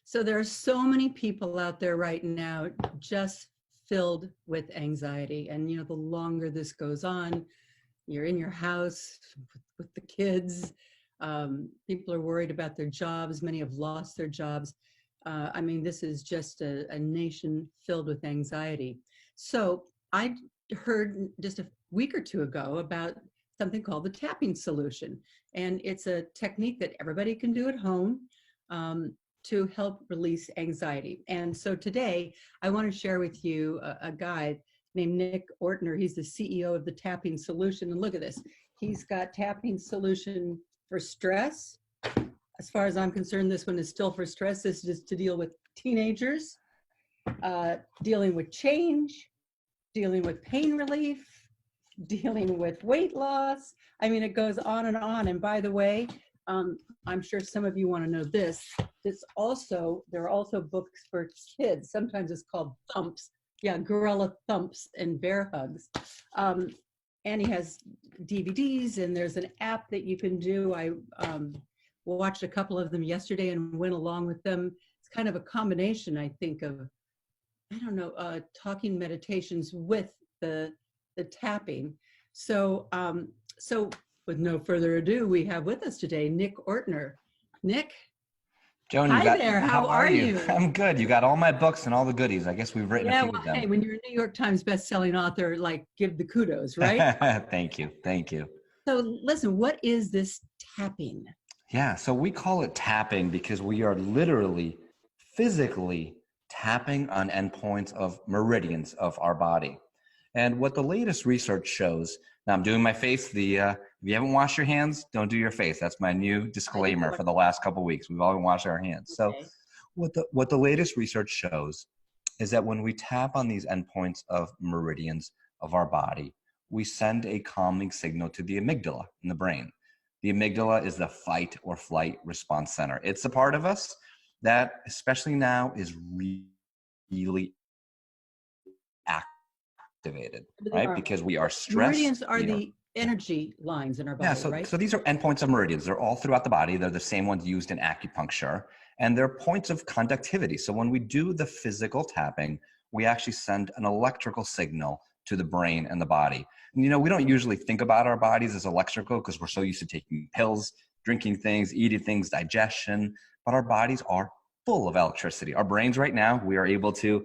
So there are so many people out there right now just filled with anxiety. And, the longer this goes on, you're in your house with the kids. People are worried about their jobs. Many have lost their jobs. This is just a nation filled with anxiety. So I heard just a week or two ago about something called the tapping solution. And it's a technique that everybody can do at home to help release anxiety. And so today I want to share with you a guy named Nick Ortner. He's the CEO of the Tapping Solution. And look at this. He's got Tapping Solution for stress. As far as I'm concerned, this one is still for stress. This is to deal with teenagers, dealing with change, dealing with pain relief, dealing with weight loss. It goes on and on. And by the way, I'm sure some of you want to know this. There are also books for kids. Sometimes it's called Thumps. Yeah, Gorilla Thumps and Bear Hugs. And he has DVDs, and there's an app that you can do. I watched a couple of them yesterday and went along with them. It's kind of a combination, I think, of, talking meditations with the tapping. So with no further ado, we have with us today Nick Ortner. Nick. Joan, hi there. How are you? I'm good. You got all my books and all the goodies. I guess we've written a few of them. Hey, when you're a New York Times best-selling author, give the kudos, right? Thank you. So listen, what is this tapping? Yeah, so we call it tapping because we are literally, physically tapping on endpoints of meridians of our body. And what the latest research shows, now I'm doing my face, if you haven't washed your hands, don't do your face. That's my new disclaimer for the last couple of weeks. We've all been washing our hands. Okay. So what the latest research shows is that when we tap on these endpoints of meridians of our body, we send a calming signal to the amygdala in the brain. The amygdala is the fight or flight response center. It's the part of us that, especially now, is really activated, right? Because we are stressed. Meridians are the energy lines in our body, right? So these are endpoints of meridians. They're all throughout the body. They're the same ones used in acupuncture, and they're points of conductivity. So when we do the physical tapping, we actually send an electrical signal to the brain and the body. And, we don't usually think about our bodies as electrical because we're so used to taking pills, drinking things, eating things, digestion, but our bodies are full of electricity. Our brains right now, we are able to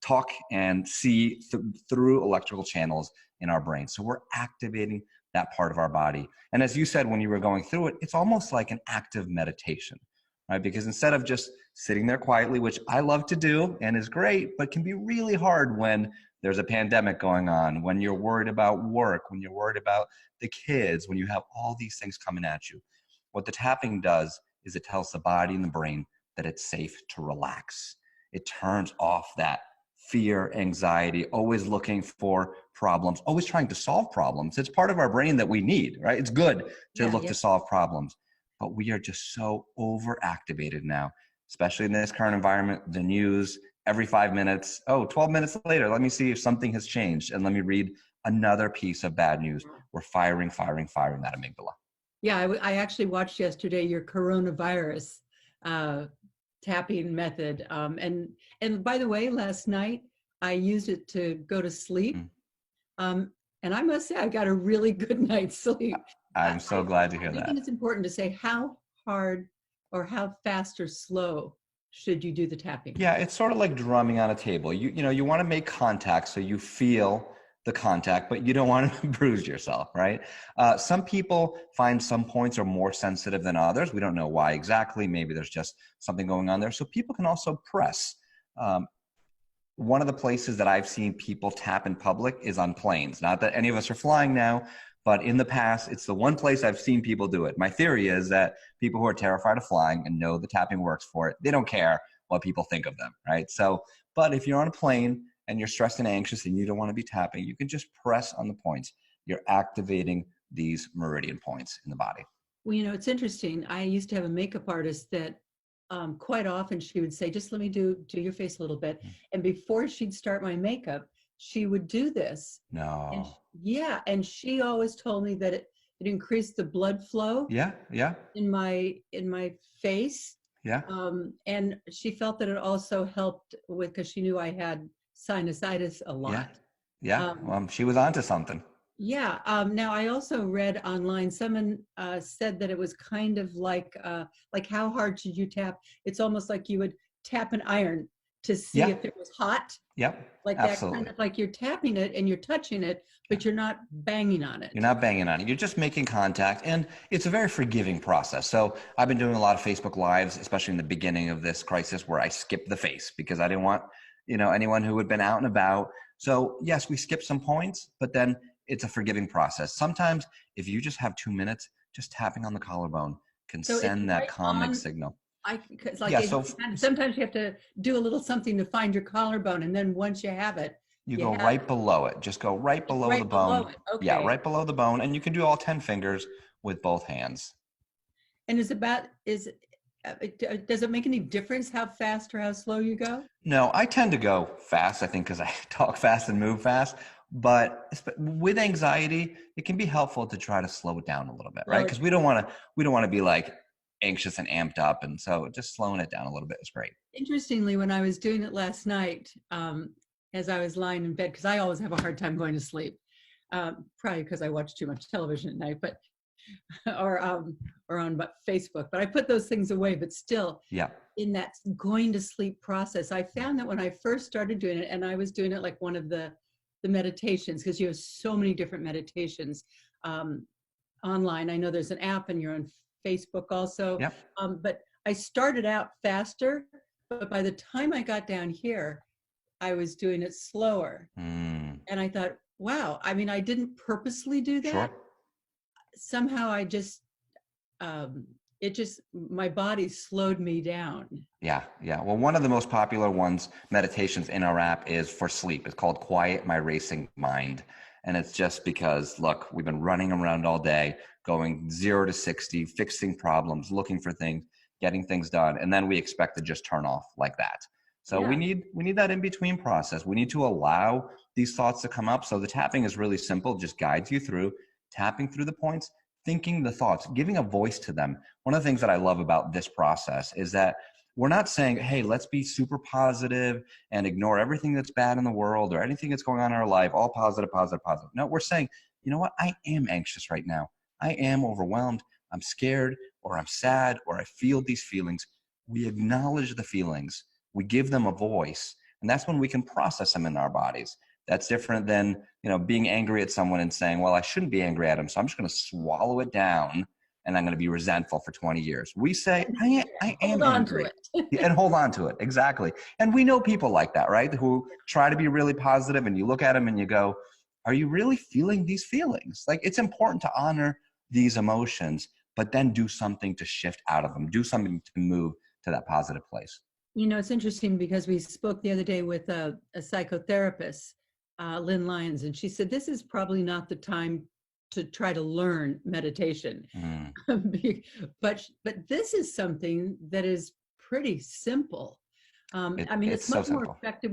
talk and see through electrical channels in our brain. So we're activating that part of our body. And as you said, when you were going through it, it's almost like an active meditation, right? Because instead of just sitting there quietly, which I love to do and is great, but can be really hard when there's a pandemic going on, when you're worried about work, when you're worried about the kids, when you have all these things coming at you. What the tapping does is it tells the body and the brain that it's safe to relax. It turns off that fear, anxiety, always looking for problems, always trying to solve problems. It's part of our brain that we need, right? It's good to look to solve problems, but we are just so overactivated now, especially in this current environment, the news, every 5 minutes, 12 minutes later, let me see if something has changed and let me read another piece of bad news. We're firing that amygdala. Yeah, I actually watched yesterday your coronavirus tapping method. And by the way, last night I used it to go to sleep. And I must say I got a really good night's sleep. I'm so glad to hear that. I think it's important to say how hard or how fast or slow should you do the tapping? Yeah, it's sort of like drumming on a table. You want to make contact so you feel the contact, but you don't want to bruise yourself, right? Some people find some points are more sensitive than others. We don't know why exactly. Maybe there's just something going on there. So people can also press. One of the places that I've seen people tap in public is on planes. Not that any of us are flying now, but in the past, it's the one place I've seen people do it. My theory is that people who are terrified of flying and know the tapping works for it, they don't care what people think of them, right? So, but if you're on a plane and you're stressed and anxious and you don't want to be tapping, you can just press on the points. You're activating these meridian points in the body. Well, it's interesting. I used to have a makeup artist that quite often she would say, just let me do your face a little bit. And before she'd start my makeup, she would do this. No. And she always told me that it increased the blood flow. Yeah. In my face. Yeah. And she felt that it also helped with, because she knew I had sinusitis a Yeah. lot. Yeah. Um, She was onto something. yeah. Now I also read online, someone said that it was kind of like how hard should you tap? It's almost like you would tap an iron to see Yeah. if it was hot, Yep. like that kind Absolutely. of like you're tapping it and you're touching it, Yeah. but you're not banging on You're it. not banging on it. You're just making contact. And it's a very forgiving process. So I've been doing a lot of Facebook Lives, especially in the beginning of this crisis, where I skipped the face because I didn't want, anyone who had been out and about. So yes, we skip some points, but then it's a forgiving process. Sometimes if you just have 2 minutes, just tapping on the collarbone can So it's send that right calming on. signal. It's like Yeah. So sometimes you have to do a little something to find your collarbone, and then once you have it, you you go have right below it. Just go right it below the right below bone. it. Yeah, Okay. right below the bone. And you can do all 10 fingers with both hands. And does it make any difference how fast or how slow you go? No, I tend to go fast, I think, because I talk fast and move fast. But with anxiety, it can be helpful to try to slow it down a little bit, right? Slow it Because down. we don't want to be like anxious and amped up. And so just slowing it down a little bit is great. Interestingly, when I was doing it last night, as I was lying in bed, because I always have a hard time going to sleep, probably because I watch too much television at night, but or on Facebook. But I put those things away. But still, Yeah. in that going to sleep process, I found that when I first started doing it, and I was doing it like one of the meditations, because you have so many different meditations online. I know there's an app, and you're on Facebook also. Yeah. But I started out faster, but by the time I got down here, I was doing it slower. Mm, And I thought, wow, I mean, I didn't purposely do sure. that. Somehow um, my body slowed me down. Yeah, yeah. Well, one of the most popular ones, meditations in our app, is for sleep. It's called Quiet My Racing Mind. And it's just because, look, we've been running around all day, going 0 to 60, fixing problems, looking for things, getting things done, and then we expect to just turn off like that. So Yeah. we need that in between process. We need to allow these thoughts to come up. So the tapping is really simple, just guides you through tapping through the points, thinking the thoughts, giving a voice to them. One of the things that I love about this process is that we're not saying, hey, let's be super positive and ignore everything that's bad in the world or anything that's going on in our life, all positive, positive, positive. No, we're saying, you know what? I am anxious right now. I am overwhelmed. I'm scared, or I'm sad, or I feel these feelings. We acknowledge the feelings. We give them a voice. And that's when we can process them in our bodies. That's different than, being angry at someone and saying, well, I shouldn't be angry at him, so I'm just going to swallow it down and I'm going to be resentful for 20 years. We say, I am Hold on to angry. it. And hold on to it. Exactly. And we know people like that, right? Who try to be really positive, and you look at them and you go, are you really feeling these feelings? Like, it's important to honor these emotions, but then do something to shift out of them, do something to move to that positive place. It's interesting because we spoke the other day with a psychotherapist, Lynn Lyons, and she said this is probably not the time to try to learn meditation. Mm. but this is something that is pretty simple. I mean, it's It's so much more simple. effective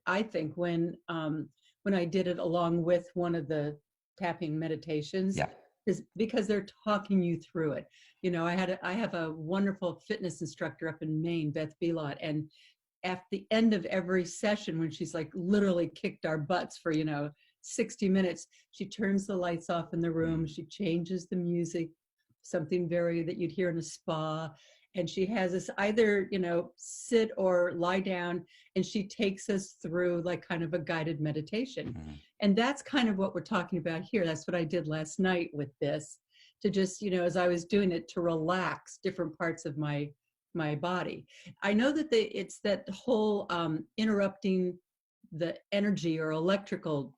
I think when I did it along with one of the tapping meditations, Yeah. because they're talking you through it. I have a wonderful fitness instructor up in Maine, Beth Belot, and at the end of every session, when she's like literally kicked our butts for 60 minutes, she turns the lights off in the room, she changes the music, something very that you'd hear in a spa, and she has us either sit or lie down, and she takes us through like kind of a guided meditation. And that's kind of what we're talking about here. That's what I did last night with this, to just as I was doing it, to relax different parts of my body. I know that it's that whole interrupting the energy or electrical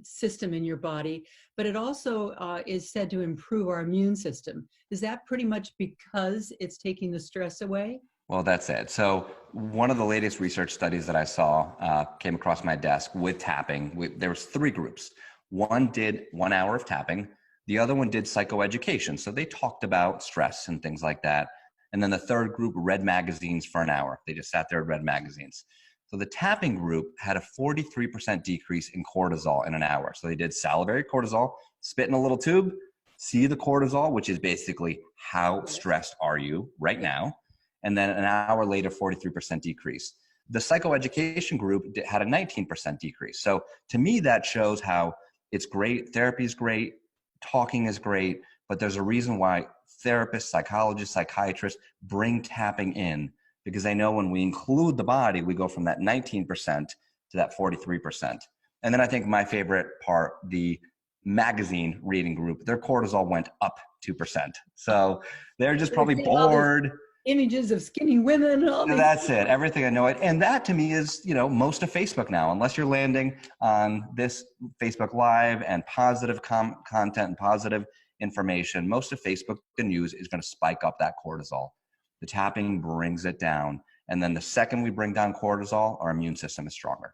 system in your body, but it also is said to improve our immune system. Is that pretty much because it's taking the stress away? Well, that's it. So one of the latest research studies that I saw came across my desk with tapping. There was 3 groups. One did 1 hour of tapping. The other one did psychoeducation. So they talked about stress and things like that. And then the third group read magazines for an hour. They just sat there and read magazines. So the tapping group had a 43% decrease in cortisol in an hour. So they did salivary cortisol, spit in a little tube, see the cortisol, which is basically how stressed are you right now. And then an hour later, 43% decrease. The psychoeducation group had a 19% decrease. So to me, that shows how it's great. Therapy is great. Talking is great. But there's a reason why therapists, psychologists, psychiatrists bring tapping in, because they know when we include the body, we go from that 19% to that 43%. And then I think my favorite part, the magazine reading group, their cortisol went up 2%. So they're just probably bored. Images of skinny women and all these. That's it. Everything I know it. And that to me is, most of Facebook now, unless you're landing on this Facebook Live and positive content and positive information, most of Facebook, the news is going to spike up that cortisol. The tapping brings it down. And then the second we bring down cortisol, our immune system is stronger.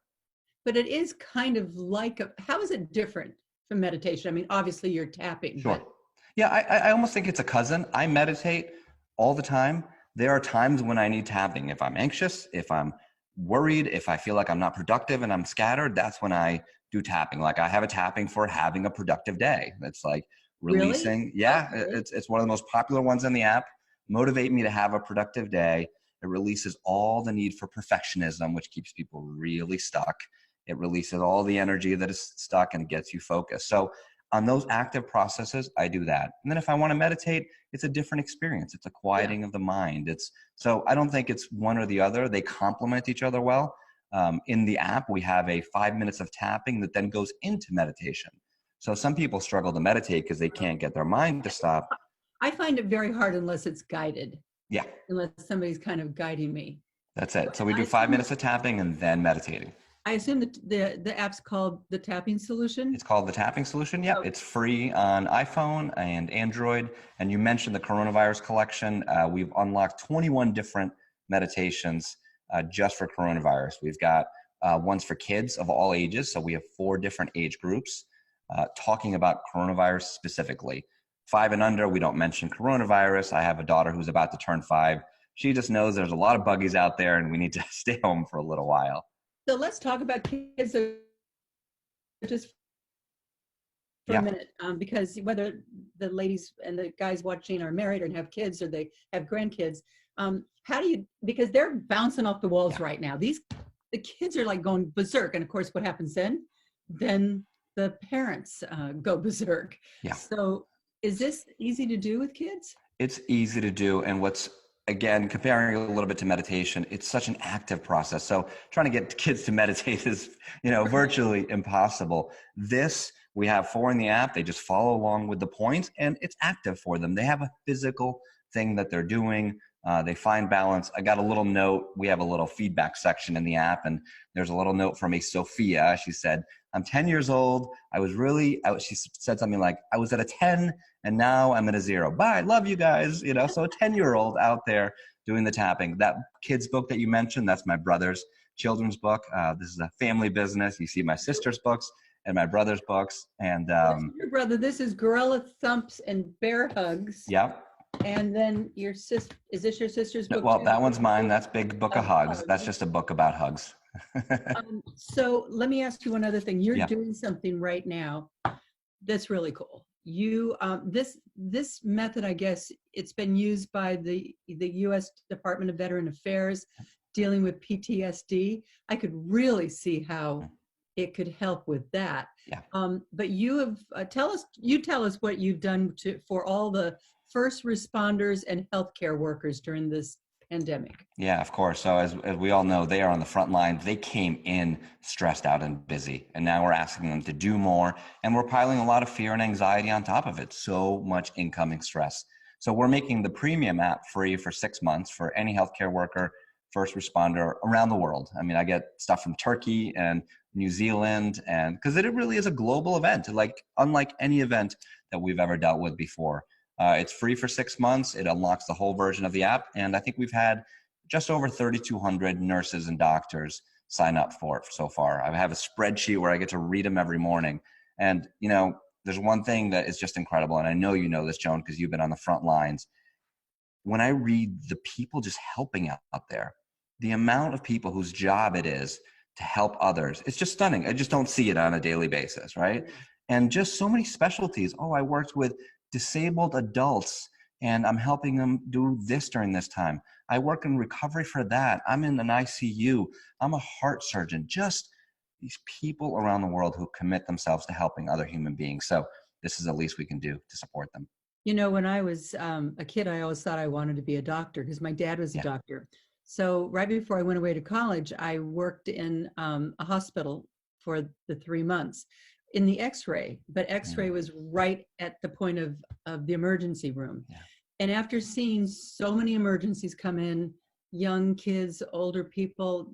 But it is kind of like, how is it different from meditation? I mean, obviously you're tapping. Sure. Yeah, I almost think it's a cousin. I meditate all the time. There are times when I need tapping. If I'm anxious, if I'm worried, if I feel like I'm not productive and I'm scattered, that's when I do tapping. Like I have a tapping for having a productive day. That's like releasing. Really? Yeah, okay. It's one of the most popular ones in the app. Motivate me to have a productive day. It releases all the need for perfectionism, which keeps people really stuck. It releases all the energy that is stuck and gets you focused. So on those active processes, I do that. And then if I want to meditate, it's a different experience. It's a quieting of the mind. So I don't think it's one or the other. They complement each other well. In the app, we have a 5 minutes of tapping that then goes into meditation. So some people struggle to meditate because they can't get their mind to stop. I find it very hard unless it's guided. Yeah. Unless somebody's kind of guiding me. That's it. So we do 5 minutes of tapping and then meditating. I assume that the app's called the Tapping Solution? It's called the Tapping Solution. Yep. It's free on iPhone and Android. And you mentioned the coronavirus collection. We've unlocked 21 different meditations just for coronavirus. We've got ones for kids of all ages. So we have 4 different age groups talking about coronavirus specifically. 5 and under, we don't mention coronavirus. I have a daughter who's about to turn 5. She just knows there's a lot of buggies out there and we need to stay home for a little while. So let's talk about kids just for a minute, because whether the ladies and the guys watching are married or have kids or they have grandkids, because they're bouncing off the walls right now. The kids are like going berserk. And of course, what happens then? Then the parents go berserk. Yeah. So is this easy to do with kids? It's easy to do. And again, comparing a little bit to meditation, it's such an active process. So trying to get kids to meditate is, virtually impossible. We have 4 in the app. They just follow along with the points and it's active for them. They have a physical thing that they're doing. They find balance. I got a little note. We have a little feedback section in the app and there's a little note from a Sophia. She said, I'm 10 years old. She said something like, I was at a 10 and now I'm at a 0. Bye, love you guys. So a 10-year-old out there doing the tapping. That kid's book that you mentioned, that's my brother's children's book. This is a family business. You see my sister's books and my brother's books. And your brother, this is Gorilla Thumps and Bear Hugs. Yep. And then your sister, is this your sister's book? Well, that one's mine. That's Big Book of Hugs. That's just a book about hugs. So let me ask you one other thing. You're doing something right now that's really cool. You this method, I guess, it's been used by the U.S. Department of Veteran Affairs dealing with PTSD. I could really see how it could help with that. Yeah. But you have tell us what you've done for all the first responders and healthcare workers during this pandemic. Yeah, of course. So as we all know, they are on the front line. They came in stressed out and busy, and now we're asking them to do more, and we're piling a lot of fear and anxiety on top of it. So much incoming stress. So we're making the premium app free for 6 months for any healthcare worker, first responder around the world. I mean, I get stuff from Turkey and New Zealand, and because it really is a global event, unlike any event that we've ever dealt with before. It's free for 6 months. It unlocks the whole version of the app. And I think we've had just over 3,200 nurses and doctors sign up for it so far. I have a spreadsheet where I get to read them every morning. And, there's one thing that is just incredible. And I know you know this, Joan, because you've been on the front lines. When I read the people just helping out there, the amount of people whose job it is to help others, it's just stunning. I just don't see it on a daily basis, right? And just so many specialties. Oh, I worked with disabled adults and I'm helping them do this during this time. I work in recovery for that. I'm in an ICU. I'm a heart surgeon. Just these people around the world who commit themselves to helping other human beings. So this is the least we can do to support them. You know, when I was a kid, I always thought I wanted to be a doctor because my dad was a doctor. So right before I went away to college, I worked in a hospital for the 3 months in the X-ray, but X-ray was right at the point of the emergency room. Yeah. And after seeing so many emergencies come in, young kids, older people,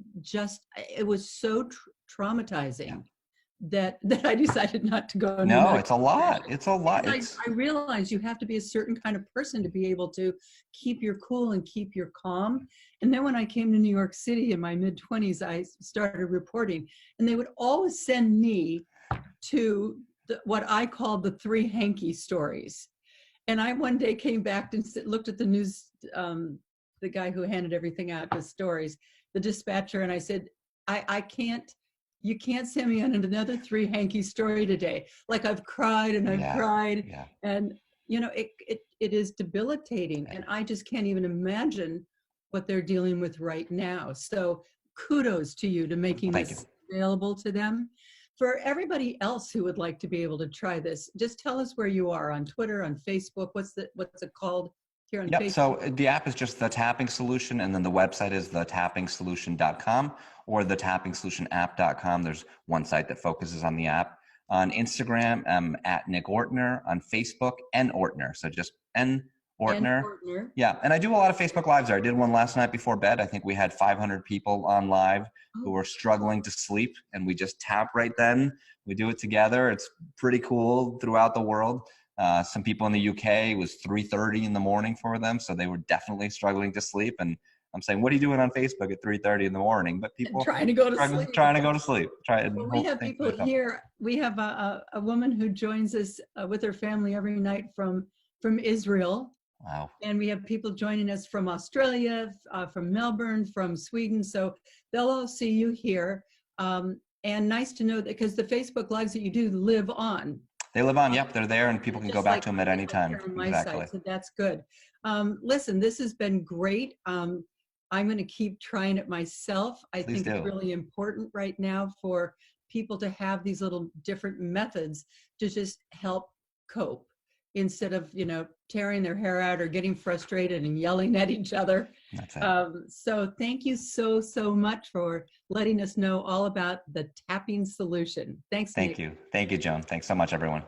it was so traumatizing that I decided not to go. No, it's a lot. It's a lot. I realized you have to be a certain kind of person to be able to keep your cool and keep your calm. And then when I came to New York City in my mid-20s, I started reporting, and they would always send me to what I called the 3 hanky stories. And I one day came back and looked at the news, the guy who handed everything out, the stories, the dispatcher, and I said, you can't send me on another 3 hanky story today. Like I've cried and I've cried. Yeah. And, you know, it is debilitating. And I just can't even imagine what they're dealing with right now. So kudos to you to making this available to them. For everybody else who would like to be able to try this, just tell us where you are on Twitter, on Facebook. What's it called here on Facebook? So the app is just The Tapping Solution, and then the website is thetappingsolution.com or thetappingsolutionapp.com. There's one site that focuses on the app. On Instagram, I'm at Nick Ortner. On Facebook, N Ortner. So just N Ortner. Yeah, and I do a lot of Facebook Lives there. I did one last night before bed. I think we had 500 people on live who were struggling to sleep, and we just tap right then. We do it together. It's pretty cool throughout the world. Some people in the UK, it was 3:30 in the morning for them, so they were definitely struggling to sleep. And I'm saying, what are you doing on Facebook at 3:30 in the morning? But people trying to go to sleep. Trying to go to sleep. We have people here. We have a woman who joins us with her family every night from Israel. Wow. And we have people joining us from Australia, from Melbourne, from Sweden. So they'll all see you here. And nice to know that, because the Facebook Lives that you do live on. They live on, yep, they're there, and people can go back to them at any time. Exactly. So that's good. Listen, this has been great. I'm going to keep trying it myself. I think it's really important right now for people to have these little different methods to just help cope, instead of, you know, tearing their hair out or getting frustrated and yelling at each other. That's it. So thank you so much for letting us know all about the tapping solution. Thanks, Nick. Thank you. Thank you, Joan. Thanks so much, everyone.